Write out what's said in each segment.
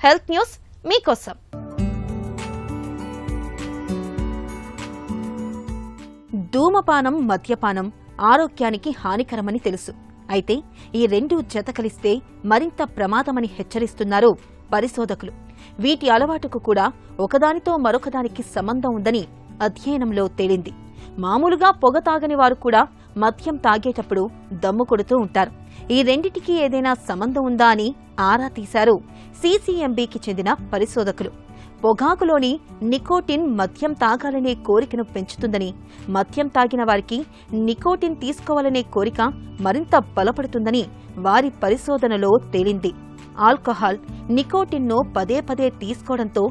Health news మీకోసం. ధూమపానం, మద్యపానం ఆరోగ్యానికి హానికరమని తెలుసు. అయితే ఈ రెండు జత కలిస్తే మరింత ప్రమాదమని హెచ్చరిస్తున్నారు పరిశోధకులు. వీటి అలవాటుకు కూడా ఒకదానితో మరొకదానికి సంబంధం ఉందని అధ్యయనంలో తేలింది. మామూలుగా పొగ తాగని వారు కూడా మద్యం తాగేటప్పుడు దమ్ము కొడుతూ ఉంటారు. ఈ రెండిటికి ఏదైనా సంబంధం ఉందా అని ఆరా తీశారు CCMBకి చెందిన పరిశోధకులు. పొగాకులోని నికోటిన్ మద్యం తాగాలనే కోరికను పెంచుతుందని, మద్యం తాగిన వారికి నికోటిన్ తీసుకోవాలనే కోరిక మరింత బలపడుతుందని వారి పరిశోధనలో తేలింది. ఆల్కహాల్, నికోటిన్ను పదే పదే తీసుకోవడంతో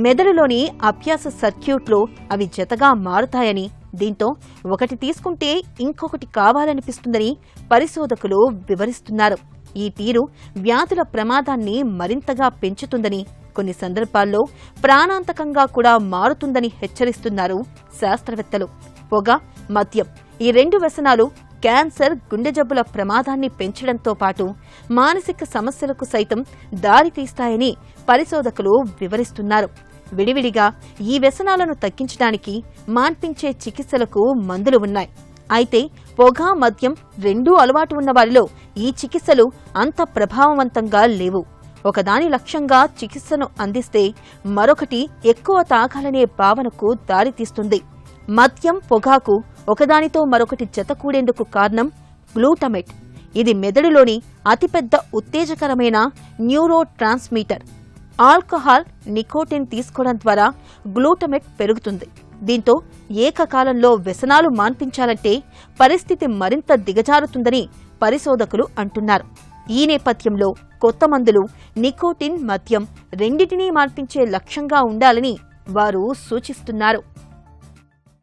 మెదడులోని అభ్యాస సర్క్యూట్లో అవి జతగా మారుతాయని, దీంతో ఒకటి తీసుకుంటే ఇంకొకటి కావాలనిపిస్తుందని పరిశోధకులు వివరిస్తున్నారు. ఈ తీరు వ్యాధుల ప్రమాదాన్ని మరింతగా పెంచుతుందని, కొన్ని సందర్భాల్లో ప్రాణాంతకంగా కూడా మారుతుందని హెచ్చరిస్తున్నారు శాస్త్రవేత్తలు. పొగ, మద్యం ఈ రెండు వ్యసనాలు క్యాన్సర్, గుండె జబ్బుల ప్రమాదాన్ని పెంచడంతో పాటు మానసిక సమస్యలకు సైతం దారితీస్తాయని పరిశోధకులు వివరిస్తున్నారు. విడివిడిగా ఈ వ్యసనాలను తగ్గించడానికి మాన్పించే చికిత్సలకు మందులు ఉన్నాయి. అయితే పొగ, మద్యం రెండూ అలవాటు ఉన్న వారిలో ఈ చికిత్సలు అంత ప్రభావవంతంగా లేవు. ఒకదాని లక్ష్యంగా చికిత్సను అందిస్తే మరొకటి ఎక్కువ తాగాలనే భావనకు దారితీస్తుంది. మద్యం, పొగాకు ఒకదానితో మరొకటి జతకూడేందుకు కారణం గ్లూటమేట్. ఇది మెదడులోని అతిపెద్ద ఉత్తేజకరమైన న్యూరో ట్రాన్స్మిటర్. ఆల్కహాల్, నికోటిన్ తీసుకోవడం ద్వారా గ్లూటమేట్ పెరుగుతుంది. దీంతో ఏకకాలంలో వ్యసనాలు మాన్పించాలంటే పరిస్థితి మరింత దిగజారుతుందని పరిశోధకులు అంటున్నారు. ఈ నేపథ్యంలో కొత్త మందులు నికోటిన్, మద్యం రెండింటినీ మాన్పించే లక్ష్యంగా ఉండాలని వారు సూచిస్తున్నారు.